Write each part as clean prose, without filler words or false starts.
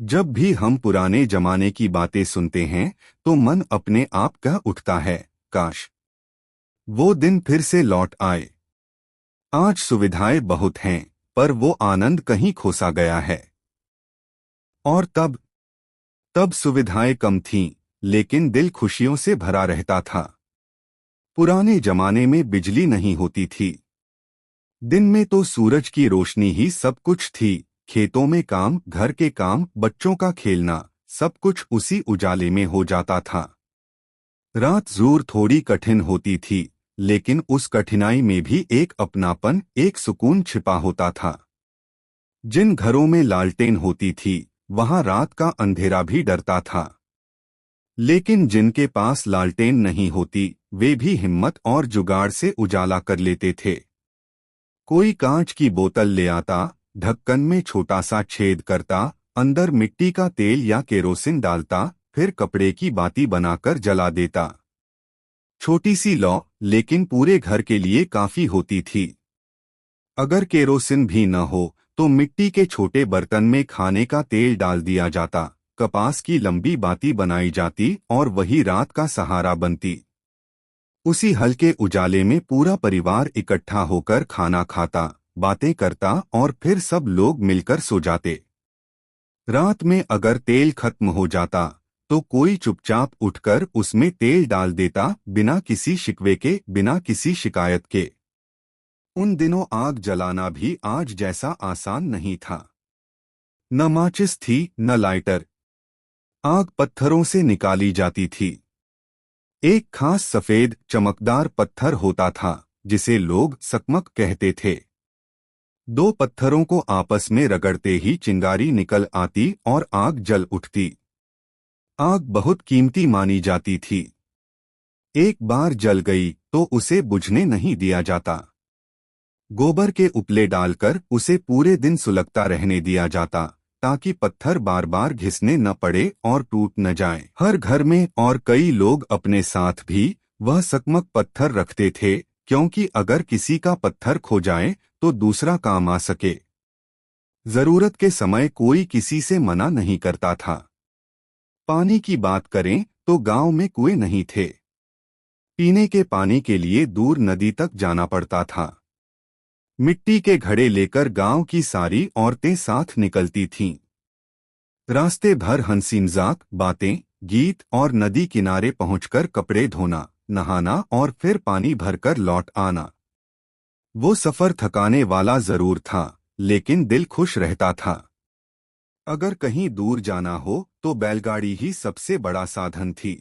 जब भी हम पुराने जमाने की बातें सुनते हैं तो मन अपने आप कह उठता है, काश वो दिन फिर से लौट आए। आज सुविधाएं बहुत हैं, पर वो आनंद कहीं खोसा गया है। और तब तब सुविधाएं कम थीं, लेकिन दिल खुशियों से भरा रहता था। पुराने जमाने में बिजली नहीं होती थी। दिन में तो सूरज की रोशनी ही सब कुछ थी। खेतों में काम, घर के काम, बच्चों का खेलना, सब कुछ उसी उजाले में हो जाता था। रात जरूर थोड़ी कठिन होती थी, लेकिन उस कठिनाई में भी एक अपनापन, एक सुकून छिपा होता था। जिन घरों में लालटेन होती थी, वहां रात का अंधेरा भी डरता था। लेकिन जिनके पास लालटेन नहीं होती, वे भी हिम्मत और जुगाड़ से उजाला कर लेते थे। कोई कांच की बोतल ले आता, ढक्कन में छोटा सा छेद करता, अंदर मिट्टी का तेल या केरोसिन डालता, फिर कपड़े की बाती बनाकर जला देता। छोटी सी लौ, लेकिन पूरे घर के लिए काफी होती थी। अगर केरोसिन भी न हो तो मिट्टी के छोटे बर्तन में खाने का तेल डाल दिया जाता, कपास की लंबी बाती बनाई जाती और वही रात का सहारा बनती। उसी हल्के उजाले में पूरा परिवार इकट्ठा होकर खाना खाता, बातें करता और फिर सब लोग मिलकर सो जाते। रात में अगर तेल खत्म हो जाता तो कोई चुपचाप उठकर उसमें तेल डाल देता, बिना किसी शिकवे के, बिना किसी शिकायत के। उन दिनों आग जलाना भी आज जैसा आसान नहीं था। न माचिस थी, न लाइटर। आग पत्थरों से निकाली जाती थी। एक खास सफेद चमकदार पत्थर होता था, जिसे लोग सकमक कहते थे। दो पत्थरों को आपस में रगड़ते ही चिंगारी निकल आती और आग जल उठती। आग बहुत कीमती मानी जाती थी। एक बार जल गई तो उसे बुझने नहीं दिया जाता। गोबर के उपले डालकर उसे पूरे दिन सुलगता रहने दिया जाता, ताकि पत्थर बार बार घिसने न पड़े और टूट न जाएं। हर घर में और कई लोग अपने साथ भी वह सकमक पत्थर रखते थे, क्योंकि अगर किसी का पत्थर खो जाए तो दूसरा काम आ सके। जरूरत के समय कोई किसी से मना नहीं करता था। पानी की बात करें तो गांव में कुएं नहीं थे। पीने के पानी के लिए दूर नदी तक जाना पड़ता था। मिट्टी के घड़े लेकर गांव की सारी औरतें साथ निकलती थीं। रास्ते भर हंसी मजाक, बातें, गीत और नदी किनारे पहुंचकर कपड़े धोना, नहाना और फिर पानी भरकर लौट आना। वो सफर थकाने वाला जरूर था, लेकिन दिल खुश रहता था। अगर कहीं दूर जाना हो तो बैलगाड़ी ही सबसे बड़ा साधन थी।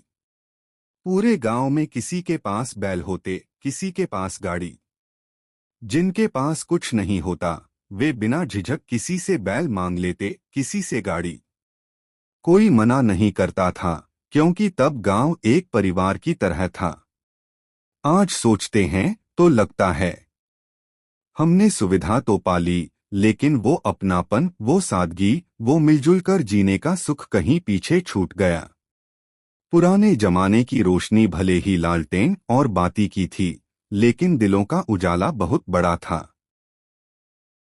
पूरे गांव में किसी के पास बैल होते, किसी के पास गाड़ी। जिनके पास कुछ नहीं होता, वे बिना झिझक किसी से बैल मांग लेते, किसी से गाड़ी। कोई मना नहीं करता था, क्योंकि तब गांव एक परिवार की तरह था। आज सोचते हैं तो लगता है हमने सुविधा तो पाली, लेकिन वो अपनापन, वो सादगी, वो मिलजुल कर जीने का सुख कहीं पीछे छूट गया। पुराने जमाने की रोशनी भले ही लालटेन और बाती की थी, लेकिन दिलों का उजाला बहुत बड़ा था।